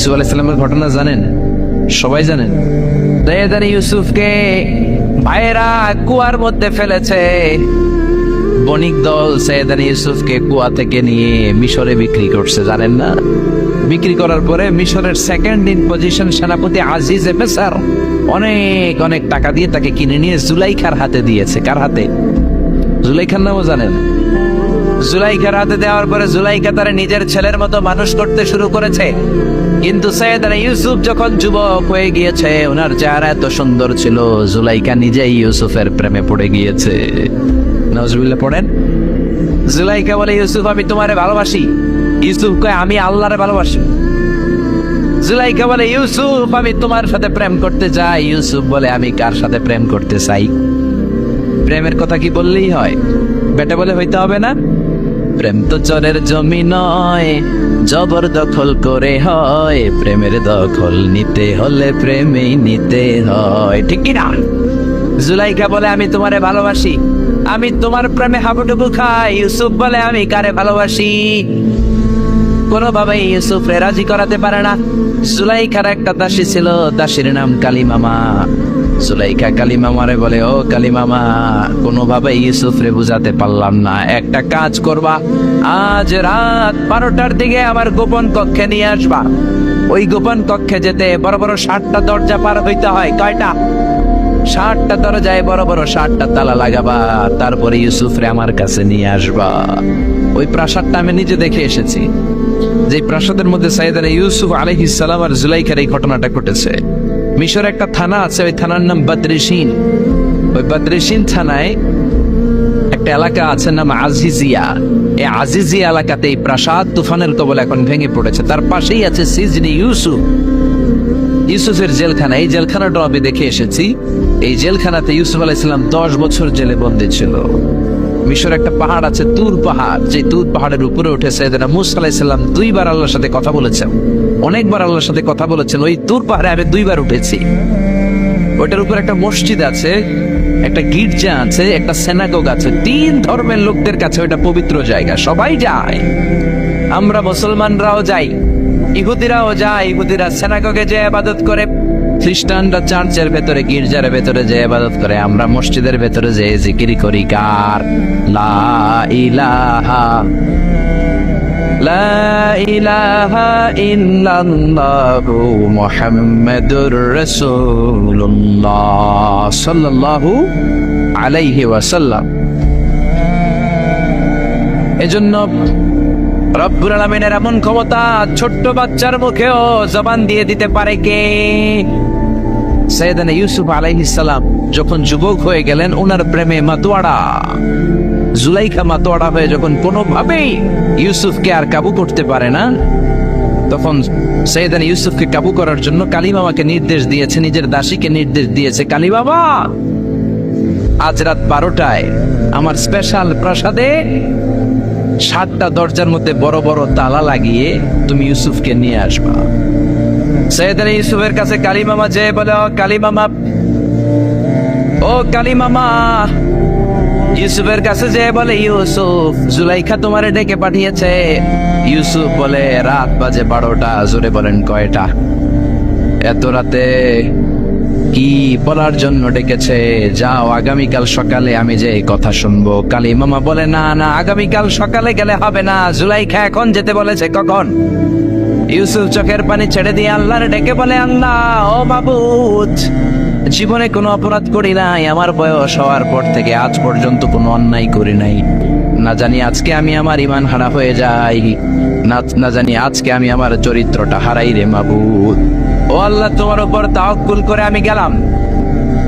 ইউসুফ আলাইহিস সালামের ঘটনা জানেন? সবাই জানেন। সৈয়দনা ইউসুফকে ভাইয়েরা কুয়ার মধ্যে ফেলেছে। বণিক দল সৈয়দনা ইউসুফকে কুয়া থেকে নিয়ে মিশরে বিক্রি করছে, জানেন না? বিক্রি করার পরে মিশরের সেকেন্ড ইন পজিশন সেনাপতি আজিজ মিসর অনেক অনেক টাকা দিয়ে তাকে কিনে নিয়ে জুলাইখার হাতে দিয়েছে। কার হাতে? জুলাইখার নামও জানেন? জুলাইখার হাতে দেওয়ার পরে জুলাইখা তার নিজের ছেলের মতো মানুষ করতে শুরু করেছে। কিন্তু সৈয়দনা ইউসুফ যখন যুবক হয়ে গিয়েছে, ওনার চেহারা এত সুন্দর ছিল, জুলাইখা নিজেই ইউসুফের প্রেমে পড়ে গিয়েছে। নাউজুবিল্লাহ পড়েন। জুলাইখা বলে, ইউসুফ আমি তোমারে ভালোবাসি। ইউসুফ কয়, আমি আল্লাহরে ভালোবাসি। জুলাইখা বলে, ইউসুফ আমি তোমার সাথে প্রেম করতে চাই। ইউসুফ বলে, আমি কার সাথে প্রেম করতে চাই? প্রেমের কথা কি বললেই হয়? বেটা বলে হইতে হবে না? প্রেম তো চরের জমি নয়, জবরদখল করে হয়। প্রেমের দখল নিতে হলে প্রেমেই নিতে হয়, ঠিক কি না? জুলাইখা বলে, আমি তোমারে ভালোবাসি, আমি তোমার প্রেমে হাবুডুবু খাই। ইউসুফ বলে, আমি কারে ভালোবাসি? কোনোভাবেই ইউসুফরে রাজি করাতে পারে না। জুলাইখার একটা দাসী ছিল, দাসীর নাম কালিমামা। জুলাইখা কালিমামারে বলে, ও কালিমামা, কোনোভাবে ইউসুফরে বুঝাতে পারলাম না। একটা কাজ করবা, আজ রাত 12টার দিকে আমার গোপন কক্ষে নিয়ে আসবা। ওই গোপন কক্ষে যেতে বড় বড় 60টা দরজা পার হইতে হয়। কয়টা? 60টা দরজায় বড় বড় 60টা তালা লাগাবা। তারপরে ইউসুফরে আমার কাছে নিয়ে আসবা। ওই প্রাসাদটা আমি নিজে দেখে এসেছি, যে প্রাসাদের মধ্যে সৈয়দনা ইউসুফ আলাইহিস সালাম আর জুলাইখার এই ঘটনাটা ঘটেছে। মিশরে একটা থানা আছে, ওই থানার নাম বদরিশিন। ওই বদরিশিন থানায় একটা এলাকা আছে নাম আজিজিয়া। এই আজিজিয়া এলাকাতে এই প্রাসাদ তুফানের কবলে এখন ভেঙে পড়েছে। তার পাশেই আছে সিজনি ইউসুফ, ইউসুফের জেলখানা। এই জেলখানাটা আমি দেখে এসেছি। এই জেলখানাতে ইউসুফ আলাইহিস সালাম 10 বছর জেলে বন্দী ছিল। মিশর একটা পাহাড় আছে, তুর পাহাড়। যে তুর পাহাড়ের উপরে উঠে সৈয়দনা মূসা আলাইহিস সালাম 2 বার আল্লাহর সাথে কথা বলেছেন, অনেকবার আল্লাহর সাথে কথা বলেছেন। ওই তুর পাহাড়ে আমি 2 বার উঠেছি। ওইটার উপর একটা মসজিদ আছে, একটা গির্জা আছে, একটা সিনাগোগ আছে। 3 ধর্মের লোকদের কাছে ওইটা পবিত্র জায়গা, সবাই যায়। আমরা মুসলমানরাও যাই, ইহুদিরাও যায়। ইহুদিরা সিনাগোগে যে ইবাদত করে, খ্রিস্টানরা চার্চের ভেতরে, গির্জার ভেতরে যে ইবাদত করে। আমরা মসজিদের ভেতরে যে জিকির করি কার? লা ইলাহা লা ইলাহা ইল্লাল্লাহু মুহাম্মাদুর রাসূলুল্লাহ সাল্লাল্লাহু আলাইহি ওয়াসাল্লাম। এজন্য রব্বুল আলামিনের এমন ক্ষমতা, ছোট্ট বাচ্চার মুখেও জবান দিয়ে দিতে পারে কে? সৈয়দনা ইউসুফ আলাইহিস সালাম যখন যুবক হয়ে গেলেন, ওনার প্রেমে মাতোয়ারা। জুলাইখা মাতোয়ারা হয়ে যখন কোনোভাবেই ইউসুফকে আর কাবু করতে পারে না, তখন সৈয়দনা ইউসুফকে কাবু করার জন্য কালিমামাকে নির্দেশ দিয়েছে, নিজের দাসীকে নির্দেশ দিয়েছে, কালিমামা আজ রাত 12টায় আমার স্পেশাল প্রাসাদে 60টা দরজার মধ্যে বড় বড় তালা লাগিয়ে তুমি ইউসুফকে নিয়ে আসবা। সৈয়দনা ইউসুফের কাছে কালিমামা যে বলে, ও কালিমামা, ও কালিমামা। ইউসুফের কাছে যে বলে, ইউসুফ জুলাইখা তোমারে ডেকে পাঠিয়েছে। ইউসুফ বলে, রাত বাজে 12টা। জোরে বলেন, কয়টা? এত রাতে কি বলার জন্য ডেকেছে? যাও, আগামীকাল সকালে আমি যে কথা শুনবো। কালিমামা বলে, না না, আগামীকাল সকালে গেলে হবে না, জুলাইখা এখন যেতে বলেছে। কখন? ইউসুফ চোখের পানি ছেড়ে দিয়ে আল্লাহর ডেকে বলে, আল্লাহ, ও মাবুদ, জীবনে কোনো অপরাধ করি নাই। আমার বয়স হওয়ার পর থেকে আজ পর্যন্ত কোনো অন্যায় করি নাই। না জানি আজকে আমি আমার ঈমান হারা হয়ে যাই, না জানি আজকে আমি আমার চরিত্রটা হারাই রে মাবুদ। ও আল্লাহ, তোমার উপর তাওয়াক্কুল করে আমি গেলাম।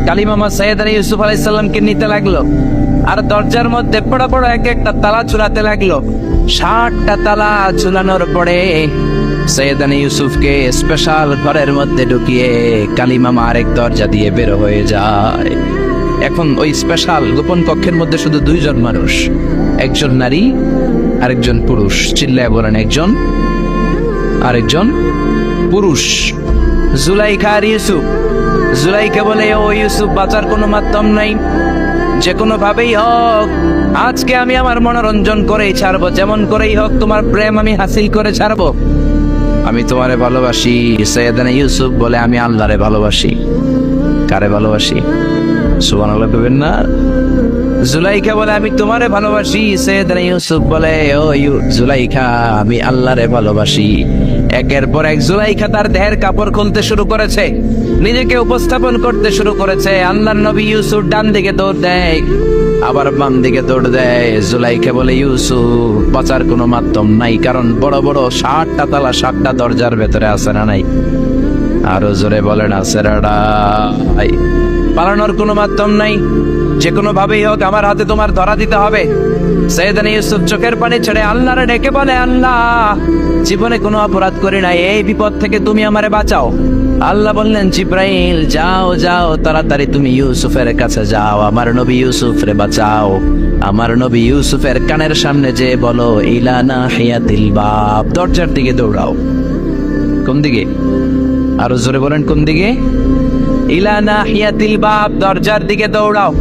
কালিমামা সৈয়দনা ইউসুফ আলাইহিস সালামকে নিতে লাগলো, আর দরজার মধ্যে বড় বড় এক একটা তালা ঝুলাতে লাগলো। 60টা তালা ঝুলানোর পরে সৈয়দনা ইউসুফকে স্পেশাল ঘরের মধ্যে ঢুকিয়ে কালিমামা আরেক দরজা দিয়ে বের হয়ে যায়। এখন ওই স্পেশাল গোপন কক্ষের মধ্যে শুধু 2 জন মানুষ, একজন নারী আরেকজন পুরুষ। চিল্লায় বলেন, একজন আরেকজন পুরুষ। জুলাইখা আর ইউসুফ। জুলাইখা বলে, ও ইউসুফ, বাঁচার কোনো মাধ্যম নাই, যে কোনো ভাবেই হোক আজকে আমি আমার মনোরঞ্জন করেই ছাড়বো, যেমন করেই হোক তোমার প্রেম আমি হাসিল করে ছাড়বো। আমি তোমারে ভালোবাসি। সৈয়দনা ইউসুফ বলে আমি আল্লাহরে ভালোবাসি। কারে ভালোবাসি? সুবহানাল্লাহ কইবেন না? জুলাইখা বলে আমি তোমারে ভালোবাসি। সৈয়দনা ইউসুফ বলে ও জুলাইখা আমি আল্লাহরে ভালোবাসি। একের পর এক জুলাইখা তার দেহের কাপড় খুলতে শুরু করেছে, নিজেকে উপস্থাপন করতে শুরু করেছে। আল্লাহর নবী ইউসুফ ডান দিকে দৌড় দেয়, আবার বাম দিকে দৌড় দেয়। জুলাইখা বলে ইউসুফ বাঁচার কোনো মাধ্যম নাই, কারণ বড় বড় 60টা তালা 60টা দরজার ভেতরে আছে না নাই? আরো জোরে বলেন আছে রাডাই। পালানোর কোনো মাধ্যম নাই, যে কোনো ভাবেই হোক আমার হাতে তোমার ধরা দিতে হবে। সৈয়দনা ইউসুফ চোখের পানি ছেড়ে আল্লাহরে ডেকে বলে আল্লাহ জীবনে কোনো অপরাধ করি নাই, এই বিপদ থেকে তুমি আমারে বাঁচাও। আল্লাহ বললেন জিব্রাইল যাও যাও তাড়াতাড়ি তুমি ইউসুফের কাছে যাও, আমার নবী ইউসুফরে বাঁচাও। আমার নবী ইউসুফের কানের সামনে যে বলো ইলা নাহিয়াতিল বাব, দরজার দিকে দৌড়াও। কোন দিকে? আরো জোরে বলেন কোন দিকে? ইলা নাহিয়াতিল বাব, দরজার দিকে দৌড়াও।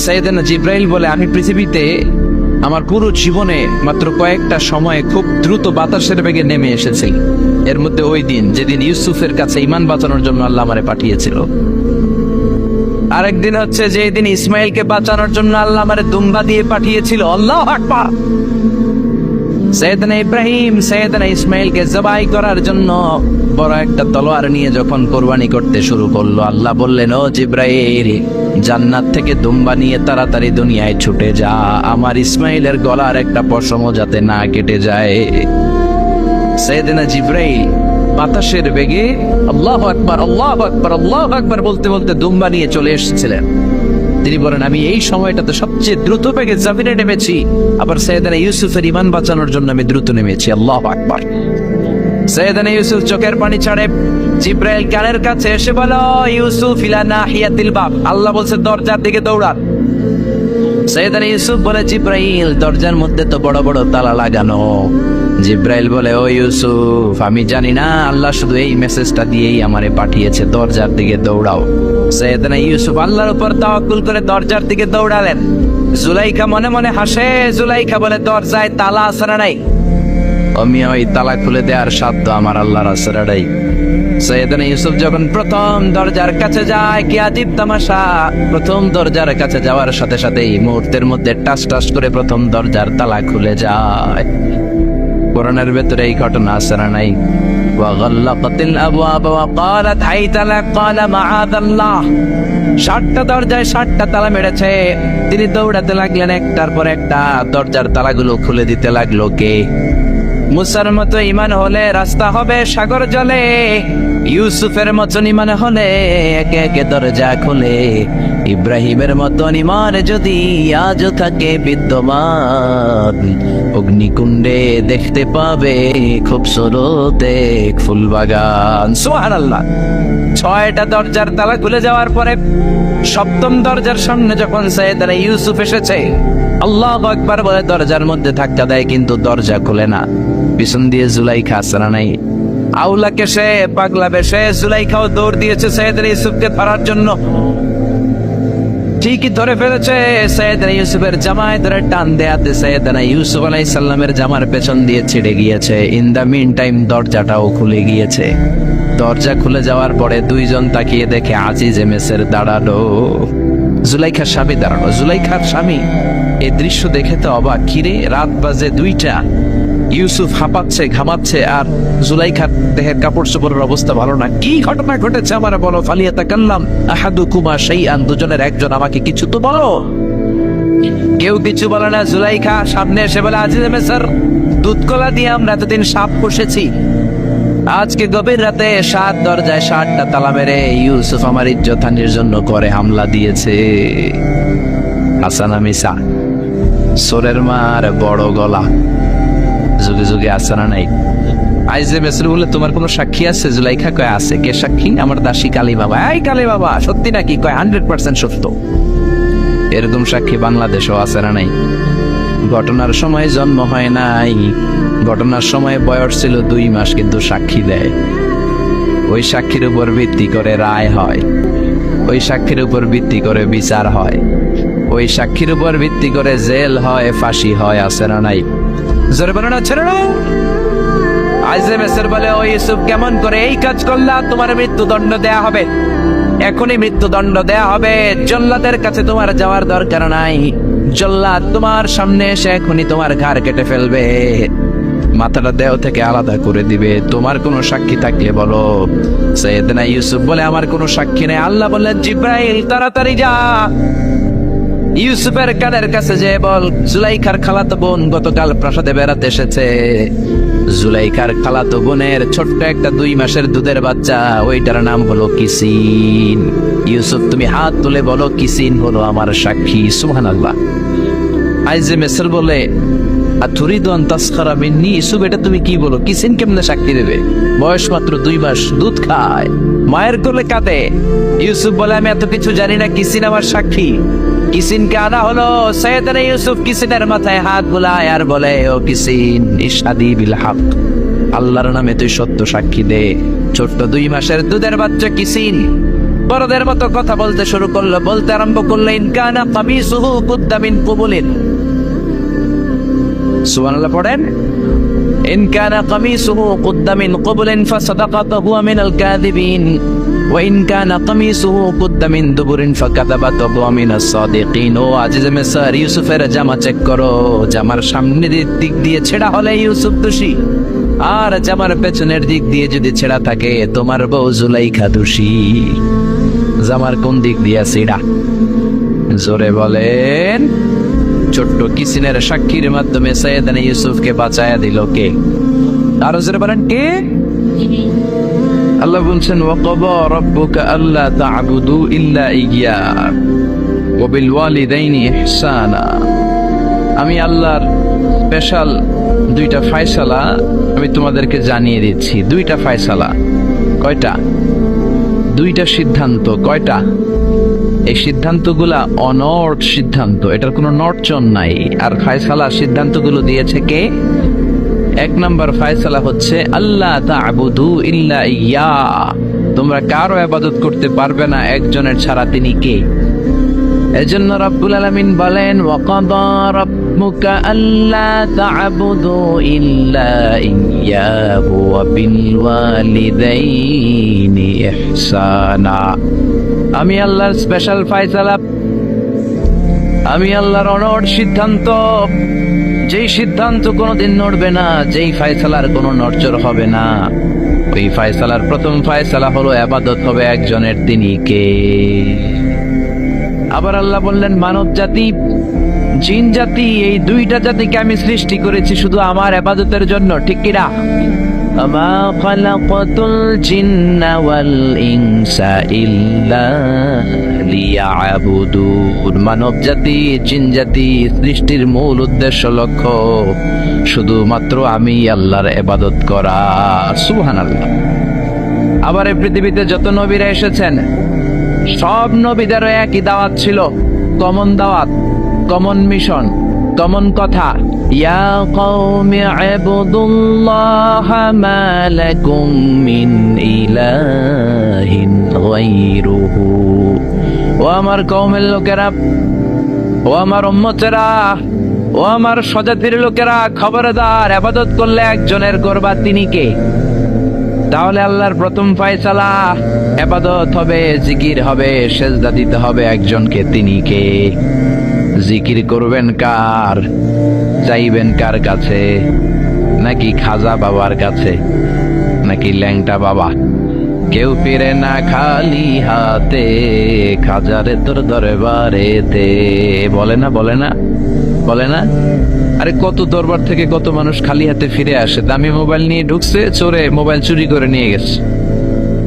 সাইয়েদনা জিব্রাইল বলে আমি পৃথিবীতে আমার পুরো জীবনে মাত্র কয়েকটা সময়ে খুব দ্রুত বাতাসের বেগে নেমে এসেছি, এর মধ্যে ওই দিন যেদিন ইউসুফের কাছে ঈমান বাঁচানোর জন্য আল্লাহ আমারে পাঠিয়েছিল। আরেকদিন হচ্ছে যেদিন ইসমাইলকে বাঁচানোর জন্য আল্লাহ আমারে দুম্বা দিয়ে পাঠিয়েছিল। আল্লাহু আকবার। সৈয়দনা ইব্রাহিম সৈয়দনা ইসমাইলকে জবাই করার জন্য বড় একটা তলোয়ার নিয়ে যখন কোরবানি করতে শুরু করলো, আল্লাহ বললেন ও জিব্রাইল জান্নাত থেকে দুম্বা নিয়ে তাড়াতাড়ি দুনিয়ায় ছুটে যা, আমার ইসমাইলের গলার একটা পশমও যাতে না কেটে যায়। সৈয়দনা জিব্রাইল বাতাসের বেগে আল্লাহু আকবার আল্লাহু আকবার আল্লাহু আকবার বলতে বলতে দুম্বা নিয়ে চলে এসেছিলেন। তিনি বলেন আমি এই সময়টাতে সবচেয়ে দ্রুত বেগে জমিনে নেমেছি, আবার সৈয়দনা ইউসুফের ঈমান বাঁচানোর জন্য আমি দ্রুত নেমেছি। আল্লাহু আকবার। সৈয়দনা ইউসুফ চোখের পানি ছাড়ে জিব্রাইল কানের কাছে এসে বলো ইউসুফ ইলা নাহিয়াতিল বাব, আল্লাহ বলছে দরজার দিকে দৌড়ান। সৈয়দনা ইউসুফ বলে জিব্রাইল দরজার মধ্যে তো বড় বড় তালা লাগানো। জিব্রাইল বলে ও ইউসুফ আমি জানি না, আল্লাহ শুধু এই মেসেজটা দিয়েই আমারে পাঠিয়েছে, দরজার দিকে দৌড়াও। সৈয়দনা ইউসুফ আল্লাহর উপর তাওয়াক্কুল করে দরজার দিকে দৌড়ালেন। জুলাইখা মনে মনে হাসে। জুলাইখা বলে দরজায় তালা আছে না নাই? আমি ওই তালা খুলে দেওয়ার সাধ্য আমার আল্লাহর আছে না নাই? সৈয়দনা ইউসুফ যখন প্রথম দরজার কাছে যায়, কি আজীব তামাশা, প্রথম দরজার কাছে যাওয়ার সাথে সাথেই মুহূর্তের মধ্যে টাস টাস করে প্রথম দরজার তালা খুলে যায়। কোরআনের ভেতরে এই ঘটনা আছে না নাই? ওয়াগাল্লাকাতিল আবওয়াব ওয়া ক্বালাত হাইতা লাক ক্বালা মাআযাল্লাহ। 60টা দরজায় 60টা তালা মেরেছে। তিনি দৌড়াতে লাগলেন, একটার পর একটা দরজার তালাগুলো খুলে দিতে লাগলো। কে? মুসার মতো ঈমান হলে রাস্তা হবে সাগর জলে, ইউসুফের মতন ঈমান হলে একে একে দরজা খুলে। ইব্রাহিমের মতন ঈমান যদি আজও থাকে বিদ্যমান, অগ্নিকুণ্ডে দেখতে পাবে খুবসুরত এক ফুলবাগান। সুবহানাল্লাহ। 6টা দরজার তালা খুলে যাওয়ার পরে 7ম দরজার সামনে যখন সৈয়দনা ইউসুফ এসেছে, আল্লাহু আকবার বলে দরজার মধ্যে ধাক্কা দেয়, কিন্তু দরজা খুলে না। পিছন দিয়ে জুলাইখা আসরা নাই, আউলা কেশে পাগলা বেশে জুলাইখাও দৌড় দিয়েছে সৈয়দনা ইউসুফকে ধরার জন্য। ঠিকই ধরে ফেলেছে। সৈয়দনা ইউসুফের জামায় ধরে টান দেয়াতে সৈয়দনা ইউসুফ আলাইহিস সালামের জামার পেছন দিয়ে ছিঁড়ে গিয়েছে। ইন দা মিন টাইম দরজাটাও খুলে গিয়েছে। দরজা খুলে যাওয়ার পরে দুইজন তাকিয়ে দেখে আজিজে মেসের দাঁড়ালো, জুলাইখার স্বামী দাঁড়ানো। জুলাইখার স্বামী এই দৃশ্য দেখে তো অবাক, কিরে রাত বাজে 2টা, ইউসুফ হাঁপাচ্ছে ঘামাচ্ছে আর জুলাইখার দেহের কাপড় চোপড়ের অবস্থা ভালো না। কি ঘটনা ঘটেছে আমার বলো। ফালিয়াতাকাল্লাম আহাদুকুমা শাইআন, দুজনের একজন আমাকে কিছু তো বলো। কেউ কিছু বলে না। জুলাইখা সামনে এসে বলে আজিজে মেসর, দুধ কলা দিয়ে আমরা এতদিন সাপ পুষেছি, আজকে গভীর রাতে 7 দরজায় 60টা তালা মেরে ইউসুফ আমার ইজ্জত হানির জন্য করে হামলা দিয়েছে। হাসানা মিসা সোরের মার বড় গলা, যুগে যুগে আসানা নাই। আইজে মেসর বলে তোমার কোনো সাক্ষী আছে? জুলাইখা কয় আছে। কে সাক্ষী? আমার দাসী কালী বাবা। এই কালী বাবা সত্যি নাকি? কয় 100% সত্য। এরকম সাক্ষী বাংলাদেশও আছে না নাই? ঘটনার সময় জন্ম হয় নাই, ঘটনার সময় বয়স ছিল 2 মাস, কিন্তু সাক্ষী দেয়। ওই সাক্ষীর উপর ভিত্তি করে রায় হয়, ওই সাক্ষীর উপর ভিত্তি করে বিচার হয়, ওই সাক্ষীর উপর ভিত্তি করে জেল হয়, ফাঁসি হয়। আছে না নাই? জোরে বলো না, ছেড়ে না। আইজে মেসর বলে, ও ইউসুফ, কেমন করে এই কাজ করলা? তোমার মৃত্যুদণ্ড দেয়া হবে, এখনই মৃত্যুদণ্ড দেয়া হবে। জল্লাদের কাছে তোমার যাওয়ার দরকার নাই, জল্লাদ তোমার সামনে এসে এখনই তোমার ঘাড় কেটে ফেলবে, মাথাটা দেহ থেকে আলাদা করে দিবে। তোমার কোনো সাক্ষী থাকলে বলো। সৈয়দনা ইউসুফ বলে, আমার কোনো সাক্ষী নেই। আল্লাহ বললেন, জিব্রাইল তাড়াতাড়ি যা, ইউসুফের কানের কাছে যে বল, জুলাইখার খালাতো বোন গতকাল প্রাসাদে বেড়াতে এসেছে। জুলাইখার খালাতো বোনের ছোট্ট একটা 2 মাসের দুধের বাচ্চা, ওইটার নাম হলো কিসিন। ইউসুফ, তুমি হাত তুলে বলো, কিসিন হলো আমার সাক্ষী। সুবহানাল্লাহ। আইজে মেসর বলে, আতুরিদুন তাসখারা মিন্নি? ইউসুফ, এটা তুমি কি বলো? কিসিন কেমনে সাক্ষী দেবে? বয়স মাত্র 2 মাস, দুধ খায়, মায়ের কোলে কাঁদে। ইউসুফ বলে, আমি এত কিছু জানি না, কিসিন আমার সাক্ষী। কিসিনকে আনা হলো। সৈয়দনা ইউসুফ কিসিনের মাথায় হাত বুলায় আর বলে, ও কিসিন, ইশহাদি বিল হক, আল্লাহর নামে তুই সত্য সাক্ষী দে। ছোট্ট 2 মাসের দুধের বাচ্চা কিসিন বড়দের মতো কথা বলতে শুরু করলো, বলতে আরম্ভ করলো, ইন কানা কামিসুহু কুদ্দা মিন কুবুলিন। সুবহানাল্লাহ পড়েন। ইন কানা কামিসুহু কুদ্দা মিন কুবুলিন ফাসাদাকাত হুয়া মিনাল কাযিবিন ওয়া ইন কানা কামিসুহু কুদ্দা মিন দুবুরিন ফাকাযাবাত হুয়া মিনাস সাদিকিন। ও আজিজে মিসর, ইউসুফের জামা চেক করো, জামার সামনের দিক দিয়ে ছেঁড়া হলে ইউসুফ দোষী, আর জামার পেছনের দিক দিয়ে যদি ছেঁড়া থাকে তোমার বউ জুলাইখা দোষী। জামার কোন দিক দিয়ে ছেঁড়া? জোরে বলেন। ছোট্ট কিসিনের সাক্ষীর মাধ্যমে সৈয়দনা ইউসুফকে বাঁচায়া দিল কে? আরো জোরে বলেন, কে? আল্লাহ বলছেন, ওয়াকাদা রাব্বুকা আল্লা তা'বুদু ইল্লা ইয়্যাহু ওয়া বিল ওয়ালিদাইনি ইহসানা। আমি আল্লাহর স্পেশাল 2টা ফয়সালা আমি তোমাদেরকে জানিয়ে দিচ্ছি। 2টা ফয়সালা। কয়টা? 2টা সিদ্ধান্ত। কয়টা? এই সিদ্ধান্তগুলা অনড় সিদ্ধান্ত, এটার কোনো নড়চড় নাই। আর ফয়সালা সিদ্ধান্তগুলো দিয়েছে কে? 1 নম্বর ফয়সালা হচ্ছে, আল্লাহ তা'বুদু ইল্লা ইয়্যাহু, তোমরা কারো ইবাদত করতে পারবে না একজনের ছাড়া, তিনি কে? এজন্য রব্বুল আলামিন বলেন, ওয়াকাদা রাব্বুকা আল্লা তা'বুদু ইল্লা ইয়্যাহু ওয়া বিল ওয়ালিদাইনি ইহসানা। আমি আল্লাহর স্পেশাল ফয়সালা, আমি আল্লাহর অনড় সিদ্ধান্ত, যেই সিদ্ধান্ত কোনোদিন নড়বে না, যেই ফয়সালার কোনো নড়চড় হবে না, ওই ফয়সালার প্রথম ফয়সালা হলো ইবাদত হবে একজনের, তিনি কে? আবার আল্লাহ বললেন, মানব জাতি, জিন জাতি, এই 2টা জাতিকে আমি সৃষ্টি করেছি শুধু আমার ইবাদতের জন্য, ঠিক কি না? আমা খালাকাতুল জিন্না ওয়াল ইনসা ইল্লা লিয়াবুদুন। মানব জাতি, জিন জাতি সৃষ্টির মূল উদ্দেশ্য, লক্ষ্য শুধুমাত্র আমি আল্লাহর ইবাদত করা। সুবহানাল্লাহ। আবার এই পৃথিবীতে যত নবীরা এসেছেন, সব নবীদেরও একই দাওয়াত ছিল, কমন দাওয়াত, কমন মিশন, কমন কথা, ইয়া কওমি ইবুদুল্লাহা মা লাকুম মিন ইলাহিন গায়রুহু। ও আমার কওমের লোকেরা, ও আমার উম্মতেরা, ও আমার স্বজাতির লোকেরা, খবরদার, ইবাদত করলে একজনের করবা, তিনি কে? তাহলে আল্লাহর প্রথম ফয়সালা, ইবাদত হবে, জিকির হবে, সেজদা দিতে হবে একজনকে, তিনি কে? জিকির করবেন কার? চাইবেন কার কাছে? নাকি খাজা বাবার কাছে, নাকি ল্যাংটা বাবা? কেউ ফিরে না খালি হাতে, খাজারে তোর দরবারেতে। বলে না, বলে না, বলে না? আরে কত দরবার থেকে কত মানুষ খালি হাতে ফিরে আসে। দামি মোবাইল নিয়ে ঢুকছে, চোরে মোবাইল চুরি করে নিয়ে গেছে,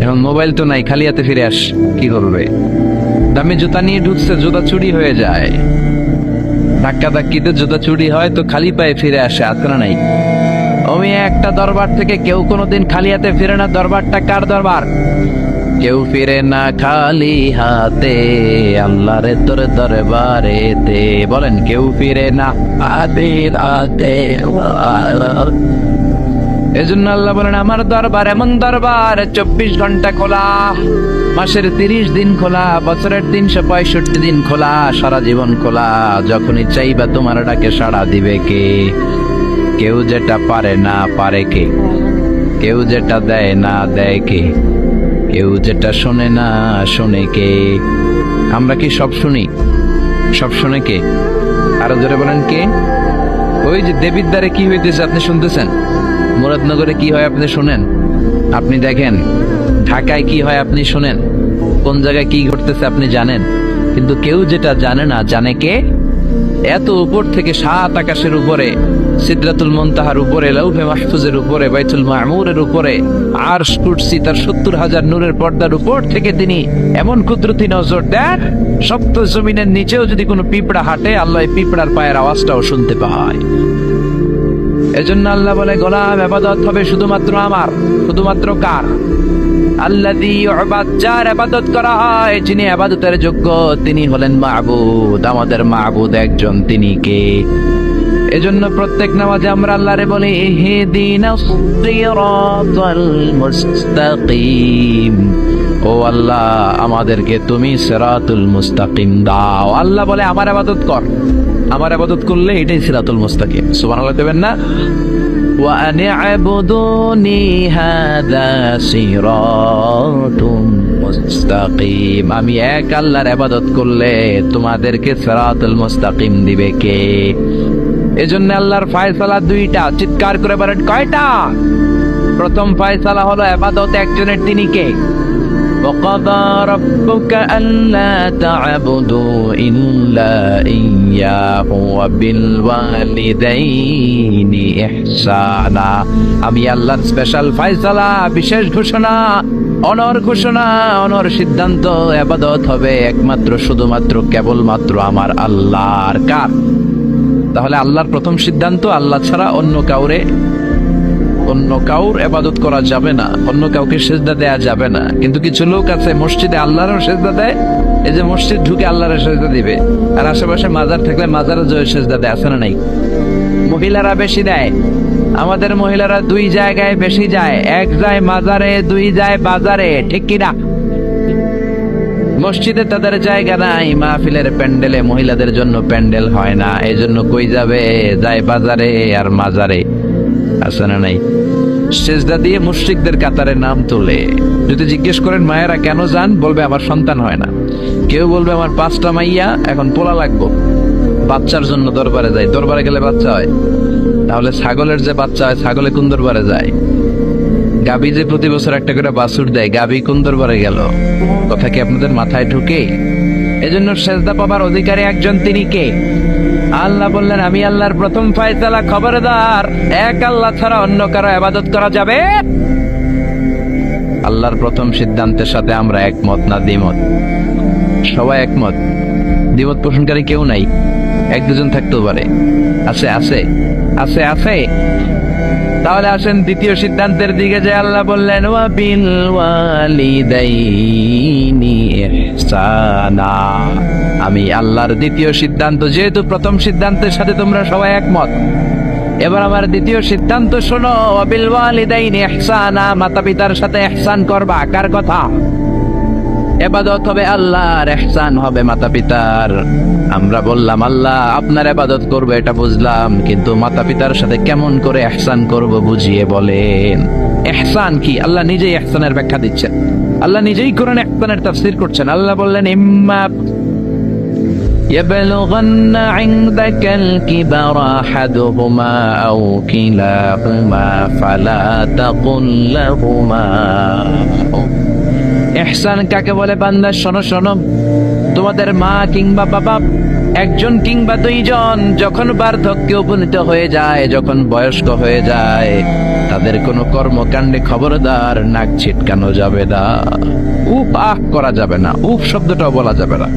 এখন মোবাইল তো নাই, খালি হাতে ফিরে আস, কি করবে? দামি জুতা নিয়ে ঢুকছে, জুতা চুরি হয়ে যায়, ধাক্কা ধাক্কিতে জুতা চুরি হয়, তো খালি পায়ে ফিরে আসে, আছে না নাই? ওই একটা দরবার থেকে কেউ কোনোদিন খালি হাতে ফিরে না। দরবারটা কার দরবার? কেউ ফিরে না খালি হাতে, আল্লাহরে তোর দরবারেতে। বলেন, কেউ ফিরে না হাতে হাতে। এজন্য আল্লাহ বলেন, আমার দরবার এমন দরবার 24 ঘন্টা খোলা, মাসের 30 দিন খোলা, বছরের 365 দিন খোলা, সারা জীবন খোলা। যখনই চাইবা তোমার ডাকে সাড়া দিবে কে? কেউ যেটা পারে না, পারে কে? কেউ যেটা দেয় না দেয় কে, কেউ যেটা শোনে না শোনে কে। আমরা কি সব শুনি? সব শোনে কে? আরো জোরে বলেন কে? ওই যে দেবিদ্বারে কি হইতেছে আপনি শুনতেছেন, মুরাদনগরে কি হয় আপনি শুনেন, আপনি দেখেন ঢাকায় কি হয় আপনি শুনেন, কোন জায়গায় কি ঘটতেছে আপনি জানেন, কিন্তু কেউ যেটা জানে না জানে কে? এত উপর থেকে 7 আকাশের উপরে, সিদরাতুল মুনতাহার উপরে, লাউহে মাহফুজের উপরে, বাইতুল মামুরের উপরে, আরশ কুরসি তার 70,000 নূরের পর্দার উপর থেকে তিনি এমন কুদরতি নজর দেন, সপ্ত জমিনের নিচেও যদি কোনো পিঁপড়া হাঁটে আল্লাহ এই পিঁপড়ার পায়ের আওয়াজটাও শুনতে পায়। এজন্য আল্লাহ বলে গোলাম ইবাদত হবে শুধুমাত্র আমার। শুধুমাত্র কার? আল্লাযী ইউবাদ, যার ইবাদত করা হয়, যিনি ইবাদতের যোগ্য তিনি হলেন মাবুদ। আমাদের মাবুদ একজন, তিনি কে? এজন্য প্রত্যেক নামাজে আমরা আল্লাহরে বলি ইহদিনাস সিরাতাল মুস্তাকিম, ও আল্লাহ আমাদেরকে তুমি সিরাতুল মুস্তাকিম দাও। আল্লাহ বলে আমার ইবাদত কর, আমার ইবাদত করলে এটাই সিরাতুল মুস্তাকিম। সুবহানাল্লাহ দেবেন না? ওয়া আনি'বুদুনি হাযা সিরাতুম মুস্তাকিম, আমি এক আল্লাহর ইবাদত করলে তোমাদেরকে সিরাতুল মুস্তাকিম দিবে কে? এজন্য আল্লাহর ফয়সালা দুইটা, চিৎকার করে বলেন কয়টা? প্রথম ফয়সালা হলো ইবাদত একজনের, তিনি কে? وَقَضَى رَبُّكَ أَلَّا تَعْبُدُوا إِلَّا إِيَّاهُ وَبِالْوَالِدَيْنِ إِحْسَانًا, আমি আল্লাহর স্পেশাল ফয়সালা, বিশেষ ঘোষণা, অনর ঘোষণা, অনর সিদ্ধান্ত, ইবাদত হবে একমাত্র শুধুমাত্র কেবলমাত্র আমার আল্লাহর। কার? তাহলে আল্লাহর প্রথম সিদ্ধান্ত, আল্লাহ ছাড়া অন্য কাউর ইবাদত করা যাবে না, অন্য কাউকে সিজদা দেয়া যাবে না। কিন্তু কিছু লোক আছে মসজিদে আল্লাহরও সিজদা দেয়, এই যে মসজিদ ঢুকে আল্লাহর সিজদা দিবে, আর আশেপাশে মাজার থাকলে মাজারে জয় সিজদা দেয়, আছে না নাই? মহিলারা বেশি দেয়, আমাদের মহিলারা 2 জায়গায় বেশি যায়, এক যায় মাজারে, 2 যায় বাজারে, ঠিক কিনা? মসজিদে তাদের জায়গা নাই, মাহফিলের প্যান্ডেলে মহিলাদের জন্য প্যান্ডেল হয় না, এই জন্য কই যাবে? যায় বাজারে আর মাজারে, আছে না নাই? সেজদা দিয়ে মুশরিকদের কাতারে নাম তোলে। যদি জিজ্ঞেস করেন মায়েরা কেন যান, বলবে আমার সন্তান হয় না। কেউ বলবে আমার 5টা মাইয়া, এখন পোলা লাগবো, বাচ্চার জন্য দরবারে যায়। দরবারে গেলে বাচ্চা হয়, তাহলে ছাগলের যে বাচ্চা হয় ছাগলে কোন দরবারে যায়? গাবি যে প্রতি বছর একটা করে বাছুর দেয়, গাবি কোন দরবারে গেল? কথা কি আপনাদের মাথায় ঢুকে? এজন্য সেজদা পাবার অধিকারী একজন, তিনি কে? আল্লাহ বললেন আমি আল্লাহর প্রথম ফয়সালা, খবরদার এক আল্লাহ ছাড়া অন্য কারো ইবাদত করা যাবে। আল্লাহর প্রথম সিদ্ধান্তের সাথে আমরা একমত না দ্বিমত? সবাই একমত, দ্বিমত পোষণকারী কেউ নাই। 1-2 জন থাকতেও পারে, আছে আছে আছে আছে। তাহলে আসেন দ্বিতীয় সিদ্ধান্তের দিকে, যে আল্লাহ বললেন ওয়া বিল ওয়ালিদাইনি ইহসানা, আমি আল্লাহর দ্বিতীয় সিদ্ধান্ত, যেহেতু প্রথম সিদ্ধান্তের সাথে তোমরা সবাই একমত, এবার আমার দ্বিতীয় সিদ্ধান্ত শোনো। ওয়া বিল ওয়ালিদাইনি ইহসানা, মাতা পিতার সাথে ইহসান করবা। কার কথা? ইবাদত হবে আল্লাহর, ইহসান হবে মাতা পিতার। আমরা বললাম আল্লাহ আপনার ইবাদত করব এটা বুঝলাম, কিন্তু মাতা পিতার সাথে কেমন করে ইহসান করব বুঝিয়ে বলেন। ইহসান কি? আল্লাহ নিজেই ইহসানের ব্যাখ্যা দিচ্ছেন, আল্লাহ নিজেই কোরআনে ইহসানের তাফসীর করছেন। আল্লাহ বললেন ইম্মা يبلغن عندك الكبر أحدهما أو كلاهما فلا تقل لهما। ইহসান কাকে বলে? বান্দা শোনো শোনো, তোমাদের মা কিংবা বাবা, একজন কিংবা 2 জন যখন বার্ধক্যে উপনীত হয়ে যায়, যখন বয়স্ক হয়ে যায়, তাদের কোনো কর্মকাণ্ডে খবরদার নাক ছিটকানো যাবে না, উফ আহ করা যাবে না, উফ শব্দটাও বলা যাবে না।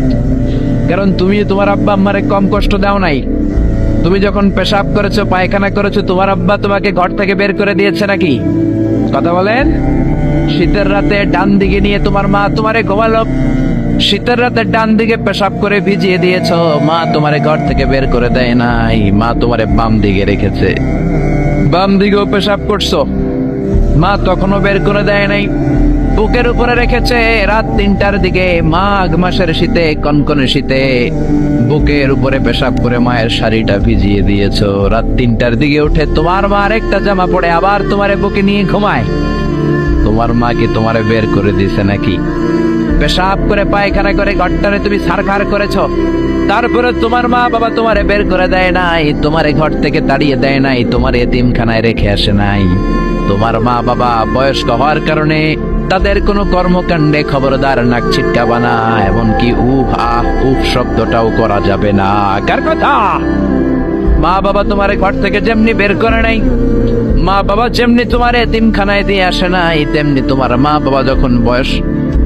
কারণ তুমি তোমার আব্বা আম্মারে কম কষ্ট দাও নাই। তুমি যখন পেশাব করেছো, পায়খানা করেছো, তোমার আব্বা তোমাকে ঘর থেকে বের করে দিয়েছে নাকি? কথা বলেন। শীতের রাতে ডান দিকে নিয়ে তোমার মা তোমারে ঘুমালো, শীতের রাতে ডান দিকে পেশাব করে ভিজিয়ে দিয়েছো, মা তোমারে ঘর থেকে বের করে দেয় নাই, মা তোমারে বাম দিকে রেখেছে। বাম দিকেও পেশাব করছো, মা তখনও বের করে দেয় নাই। বুকের উপরে রেখেছে। রাত 3টার দিকে মাঘ মাসের শীতে, কনকনে শীতে বুকের উপরে পেশাব করে মায়ের শাড়িটা ভিজিয়ে দিয়েছো। রাত 3টার দিকে উঠে তোমার মা আরেকটা জামা পরে আবার তোমারে বুকে নিয়ে ঘুমায়। তোমার মা কি তোমারে বের করে দিছে নাকি? পেশাব করে পায়খানা করে ঘরটারে তুমি ছারখার করেছো, তারপরে তোমার মা বাবা তোমারে বের করে দেয় নাই, তোমারে ঘর থেকে তাড়িয়ে দেয় নাই, তোমার এতিমখানায় রেখে আসে নাই। তোমার মা বাবা বয়স্ক হওয়ার কারণে তাদের কোনো কর্মকাণ্ডে খবরদার নাক ছিটকাবা না, এমনকি উফ আহ উফ শব্দটাও করা যাবে না। কার কথা? মা বাবা তোমারে ঘর থেকে যেমনি বের করে নাই, মা বাবা যেমনি তোমার এতিমখানায় দিয়ে আসে নাই, তেমনি তোমার মা বাবা যখন বয়স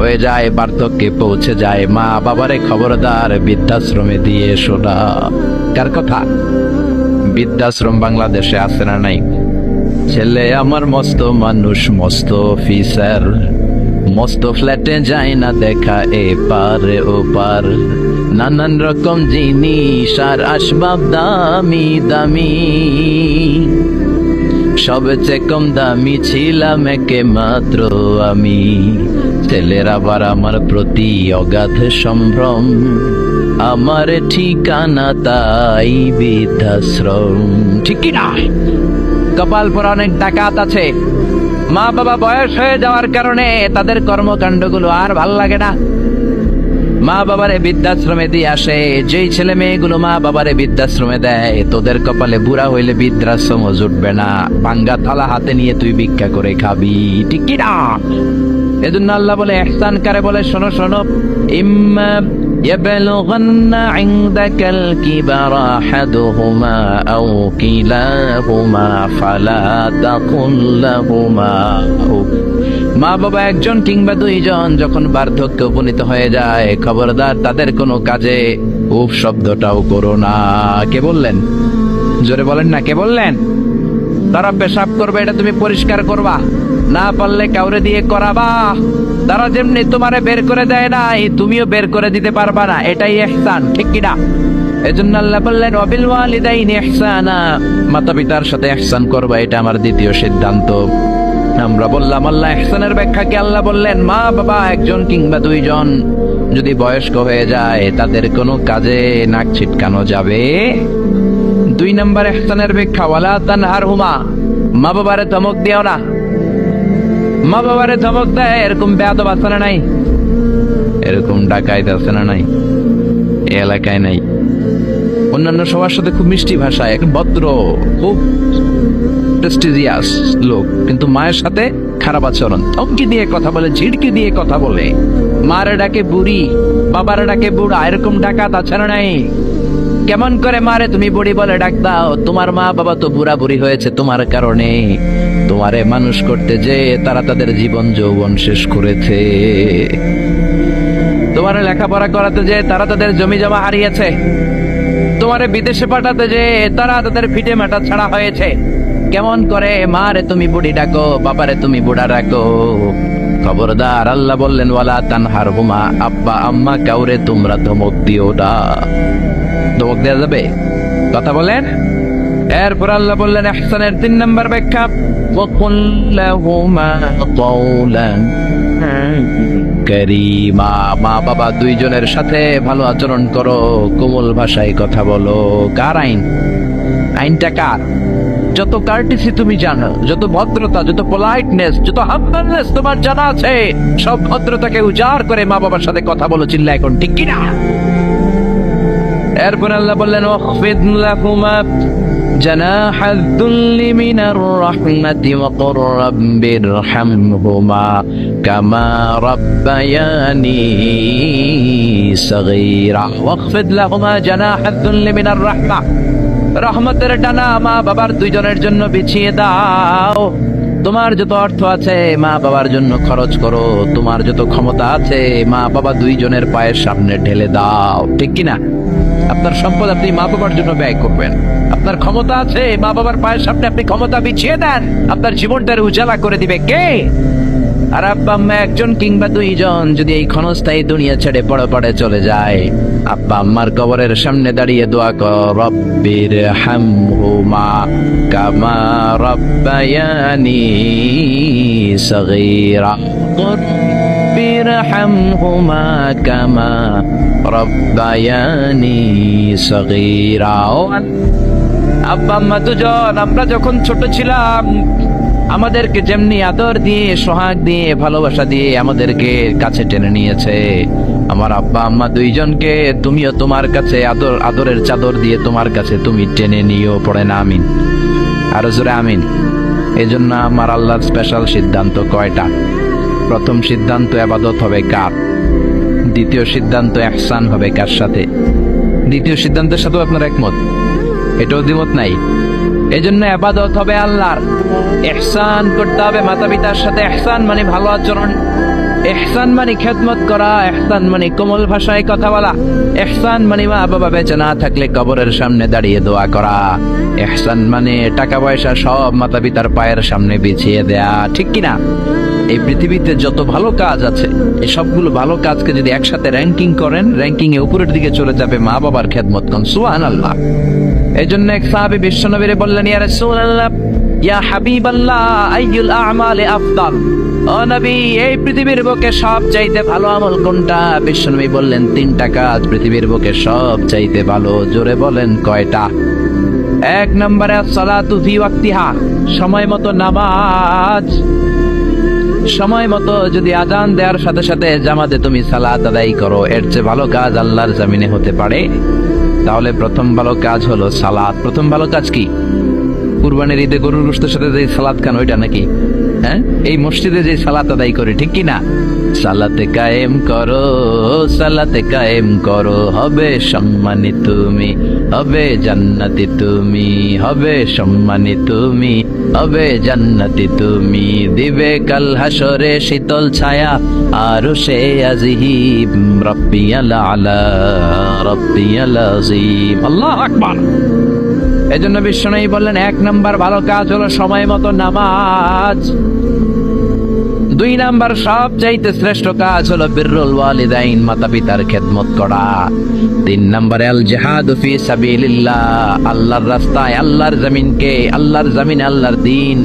হয়ে যায়, বার্ধক্যে পৌঁছে যায়, মা বাবারে খবরদার বৃদ্ধাশ্রমে দিয়ে এসো না। কার কথা? বৃদ্ধাশ্রম বাংলাদেশে আছে না নাই? ছেলে আমার মস্ত মানুষ, মস্ত অফিসার, মস্ত ফ্ল্যাটে যায় না দেখা এপার ওপার, নানান রকম জিনিস আর আসবাব দামি দামি, সবচেয়ে কম দামি ছিলাম একে মাত্র আমি। ছেলের আবার আমার প্রতি অগাধ সম্ভ্রম, আমার ঠিকানা তাই বৃদ্ধাশ্রম। ঠিক কি না? কপাল পর অনেক ডাকাত আছে, মা বাবা বয়স হয়ে যাওয়ার কারণে তাদের কর্মকাণ্ডগুলো আর ভাল লাগে না, মা বাবারে বৃদ্ধাশ্রমে দিয়ে আসে। যেই ছেলে মেয়েগুলো মা বাবারে বৃদ্ধাশ্রমে দেয়, তোদের কপালে বুড়া হইলে বৃদ্ধাশ্রম জুটবে না, ভাঙ্গা থালা হাতে নিয়ে তুই ভিক্ষা করে খাবি। ঠিক কি না? এজন্য আল্লাহ বলে ইহসান কারে বলে, শোনো শোনো, ইম্মা ইয়াবলুগান্না ইনদাকাল কিবারা আহাদুহুমা আও কিলাহুমা ফালা তাকুল লাহুমা উফ। মা বাবা একজন কিংবা দুইজন যখন বার্ধক্যে উপনীত হয়ে যায়, খবরদার তাদের কোনো কাজে উফ শব্দটাও করো না। কে বললেন? জোরে বলেন না, কে বললেন? তারা পেশাব করবে, এটা তুমি পরিষ্কার করবা, না পারলে কাউরে দিয়ে করাবা। তারা যেমনি তোমারে বের করে দেয় না, তুমিও বের করে দিতে পারবা না, এটাই ইহসান। ঠিক কিনা? এজন্য আল্লাহ বললেন ওয়াবিল ওয়ালিদাইনি ইহসানা, মাতা পিতার সাথে ইহসান করবা, এটা আমার দ্বিতীয় সিদ্ধান্ত। আমরা বললাম আল্লাহ ইহসানের ব্যাখ্যা কি? আল্লাহ বললেন মা বাবা একজন কিংবা দুইজন যদি বয়স্ক হয়ে যায়, তাদের কোনো কাজে নাক ছিটকানো যাবে। 2 নম্বর ইহসানের ব্যাখ্যা, ওয়ালা তানহারহুমা, মা বাবারে ধমক দিও না। মা বাবারে ধমক দেয় এরকম বেয়াদব আছে না নাই? এরকম ডাকাইত আছে না নাই? এই এলাকায় নাই? অন্যান্য সবার সাথে খুব মিষ্টি ভাষায়, একদম ভদ্র, খুব প্রেস্টিজিয়াস লোক, কিন্তু মায়ের সাথে খারাপ আচরণ, ধমকি দিয়ে কথা বলে, ঝিড়কি দিয়ে কথা বলে, মারে ডাকে বুড়ি, বাবারে ডাকে বুড়া, এরকম ডাকাত আছে না নাই? কেমন করে মারে তুমি বুড়ি বলে ডাক দাও? তোমার মা বাবা তো বুড়া বুড়ি হয়েছে তোমার কারণে, তোমারে মানুষ করতে যে তারা তাদের জীবন যৌবন শেষ করেছে, তোমারে লেখাপড়া করাতে যে তারা তাদের জমি জমা হারিয়েছে, তোমারে বিদেশে পাঠাতে যে তারা তাদের ফিটে মাটা ছাড়া হয়েছে। কেমন করে মারে তুমি বুড়ি ডাকো, বাবারে তুমি বুড়া ডাকো? খবরদার, আল্লাহ বললেন ওয়ালা তানহারহুমা, আব্বা আম্মা কাউরে তোমরা ধমক দিও না। ধমক দেওয়া যাবে? কথা বলেন। এরপর আল্লাহ বললেন ইহসানের 3 নম্বর ব্যাখ্যা, ওয়াকুল লাহুমা কাওলান কারীমা, মা বাবা দুইজনের সাথে ভালো আচরণ করো, কোমল ভাষায় কথা বলো। কার আইন? আইনটা কার? যত কার্টিসি তুমি জানো, যত ভদ্রতা, যত পোলাইটনেস, যত হাম্বলনেস তোমার জানা আছে, সব ভদ্রতাকে উজাড় করে মা বাবার সাথে কথা বলো। চিল্লা এখন, ঠিক কিনা? এরপর আল্লাহ বললেন ওয়াখফিদ লাহুমা জানাহাদ যুল্লি মিনার রাহমাতি ওয়া কুর রাব্বিরহামহুমা কামা রাব্বায়ানি সাগীরা। ওয়াখফিদ লাহুমা জানাহাদ যুল্লি মিনার রাহমা, রহমতের ডানা মা বাবার দুইজনের জন্য বিছিয়ে দাও। তোমার যত অর্থ আছে মা বাবার জন্য খরচ করো, তোমার যত ক্ষমতা আছে মা বাবা দুইজনের পায়ের সামনে ঢেলে দাও। ঠিক কিনা? আপনার সম্পদ আপনি মা বাবার জন্য ব্যয় করবেন, আপনার ক্ষমতা আছে মা বাবার পায়ের সামনে আপনি ক্ষমতা বিছিয়ে দেন, আপনার জীবনটার উজালা করে দিবে কে? আর আব্বা আম্মা একজন কিংবা দুইজন যদি এই ক্ষণস্থায়ী দুনিয়া ছেড়ে পড়ে চলে যায়, আব্বা আম্মার কবরের সামনে দাঁড়িয়ে দোয়া কর, রব্বির হামহুমা কামা রব্বায়ানি সগীরা, রব্বির হামহুমা কামা রব্বায়ানি সগীরা। ও আব্বা আম্মা দুজন আমরা যখন ছোট ছিলাম আমাদেরকে যেমনি আদর দিয়ে, সোহাগ দিয়ে, ভালোবাসা দিয়ে আমাদেরকে কাছে টেনে নিয়েছে, আমার আব্বা আম্মা দুইজনকে তুমিও তোমার কাছে আদরের চাদর দিয়ে তোমার কাছে তুমি টেনে নিও। পড়ে না আমিন? আরো জোরে আমিন। এজন্য আমার আল্লাহর স্পেশাল সিদ্ধান্ত কয়টা? প্রথম সিদ্ধান্ত ইবাদত হবে কার? দ্বিতীয় সিদ্ধান্ত ইহসান হবে কার সাথে? দ্বিতীয় সিদ্ধান্তের সাথে আপনার একমত? এটাও দ্বিমত নাই? এজন্য ইবাদত হবে আল্লাহর, ইহসান করতে হবে মাতা পিতার সাথে। ইহসান মানে ভালো আচরণ, ইহসান মানে খেদমত করা, ইহসান মানে কোমল ভাষায় কথা বলা, ইহসান মানে মা বাবা বেঁচে না থাকলে কবরের সামনে দাঁড়িয়ে দোয়া করা, ইহসান মানে টাকা পয়সা সব মাতা পিতার পায়ের সামনে বিছিয়ে দেয়া। ঠিক কিনা? এই পৃথিবীতে যত ভালো কাজ আছে এই সবগুলো ভালো কাজকে যদি একসাথে র্যাঙ্কিং করেন, র্যাঙ্কিং এ উপরের দিকে চলে যাবে মা বাবার খেদমত। কোন সুবহানাল্লাহ। এই জন্য এক সাহাবী বিশ্বনবীরে বললেন, ইয়া রাসূলুল্লাহ, ইয়া হাবিবাল্লাহ, আইয়ুল আ'মালি আফদাল। ও নবী, এই পৃথিবীর বুকে সব চাইতে ভালো আমল কোনটা? বিশ্বনবী বললেন, তিনটা কাজ পৃথিবীর বুকে সব চাইতে ভালো। জোরে বলেন কয়টা? এক নম্বরে সালাতু ফি ওয়াক্তিহা, সময় মতো নামাজ। সময় মতো যদি আজান দেওয়ার সাথে সাথে জামাতে তুমি সালাত আদায় করো, এর চেয়ে ভালো কাজ আল্লাহর জমিনে হতে পারে? তাহলে প্রথম ভালো কাজ হলো সালাত। প্রথম ভালো কাজ কি? কুরবানির ঈদে গরুর গোশতের সাথে যে সালাত খান ওইটা নাকি? হ্যাঁ, এই মসজিদে যে সালাত আদায় করি, ঠিক কি না? সালাতে কায়েম করো, সালাতে কায়েম করো, হবে সম্মানী তুমি, হবে জান্নাতি তুমি, হবে সম্মানী তুমি, হবে জান্নাতি তুমি, দিবে কাল হাসরে শীতল ছায়া আরশে আজিম, রাব্বিয়াল আলা রাব্বিয়াল আযীম। আল্লাহু আকবার। এজন্য বিশ্বনবী বললেন, এক নাম্বার ভালো কাজ হলো সময় মতো নামাজ। দুই নাম্বার সব চাইতে শ্রেষ্ঠ কাজ হলো বিররুল ওয়ালিদাইন, মাতা পিতার খেদমত করা। তিন নাম্বারে আল জিহাদু ফি সাবিলিল্লাহ, আল্লাহর রাস্তায়, আল্লাহর জমিনকে, আল্লাহর জমিনে আল্লাহর দ্বীন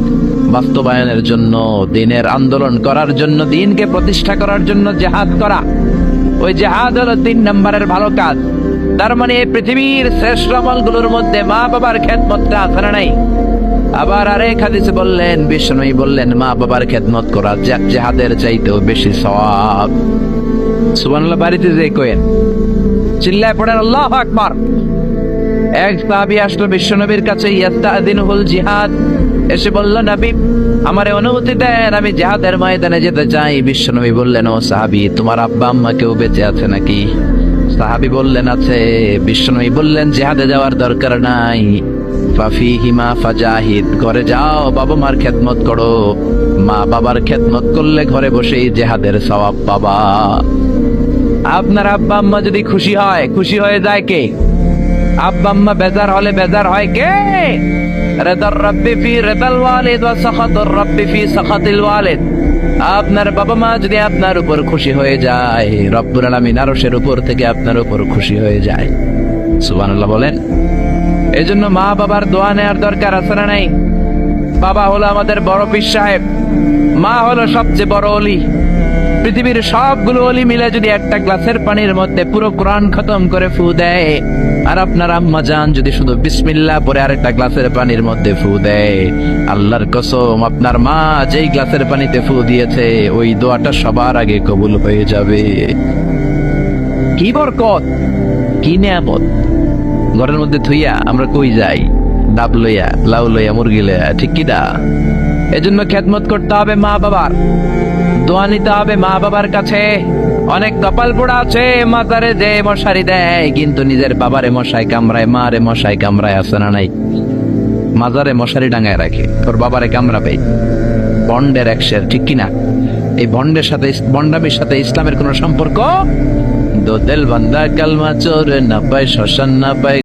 বাস্তবায়নের জন্য, দ্বীনের আন্দোলন করার জন্য, দ্বীনকে প্রতিষ্ঠা করার জন্য জিহাদ করা। ওই জিহাদ হলো তিন নাম্বারের ভালো কাজ। তার মানে এই পৃথিবীর শ্রেষ্ঠ আমলগুলোর মধ্যে মা বাবার খেদমতটা আছে না নাই? আবার আরেক হাদিসে বললেন, বিশ্বনবী বললেন, মা বাবার খেদমত করা জিহাদের চাইতেও বেশি সওয়াব। সুবহানাল্লাহ। বাড়িতে যে কইেন, চিল্লায় পড়েন আল্লাহু আকবার। এক সাহাবী আসলো বিশ্বনবীর কাছে, ইয়াস্তাযিনুল জিহাদ, এসে বলল, নবী আমারে অনুমতি দেন, আমি জিহাদের ময়দানে যেতে চাই। বিশ্বনবী বললেন, ও সাহাবী, তোমার আব্বা আম্মা কেউ বেঁচে আছে নাকি? সাহাবী বললেন, আছে। বিশ্বনবী বললেন, জিহাদে যাওয়ার দরকার নাই, ফাফিহিমা ফাজাহিদ, ঘরে যাও, বাবা মার খেদমত করো। মা বাবার খেদমত করলে ঘরে বসেই জিহাদের সওয়াব পাবা। আপনার আব্বা আম্মা যদি খুশি হয়, খুশি হয়ে যায় কে? আব্বা আম্মা বেজার হলে বেজার হয় কে? রিদার রাব্বি ফি রিদাল ওয়ালিদ ওয়া সাখাতুর রাব্বি ফি সাখাতিল ওয়ালিদ। আপনার বাবা মা যদি আপনার উপর খুশি হয়ে যায়, রব্বুল আলামিন আরশের উপর থেকে আপনার উপর খুশি হয়ে যায়। সুবহানাল্লাহ বলেন। এজন্য মা বাবার দোয়া নেওয়ার দরকার আছে না নাই? বাবা হলো আমাদের বড় পীর সাহেব, মা হলো সবচেয়ে বড় ওলি। পৃথিবীর সবগুলো ওলি মিলে যদি একটা গ্লাসের পানির মধ্যে পুরো কোরআন খতম করে ফু দেয়, আর আপনার আম্মা জান যদি শুধু বিসমিল্লাহ পরে আরেকটা গ্লাসের পানির মধ্যে ফু দেয়, আল্লাহর কসম আপনার মা যেই গ্লাসের পানিতে ফু দিয়েছে ওই দোয়াটা সবার আগে কবুল হয়ে যাবে। কি বরকত, কি নিয়ামত। ঘরের মধ্যে থুইয়া আমরা কই যাই? ডাব লইয়া, লাউ লইয়া, মুরগি লইয়া, ঠিক কি না? এজন্য খেদমত করতে হবে মা বাবার, দোয়া নিতে হবে মা বাবার কাছে। অনেক কপাল পোড়া আছে, মাজারে যে মশারি দেয় কিন্তু নিজের বাবারে মশাই কামড়ায়, মারে মশাই কামড়ায়, আছে না নাই? মাজারে মশারি ডাঙায় রাখে, তোর বাবারে কামড়াবে। বন্ডের এক শের, ঠিক কিনা? এই বন্ডের সাথে, বন্ডামির সাথে ইসলামের কোন সম্পর্ক? দো দিল বান্দা কালমা চোর না পায়, শ্মশান না পায়,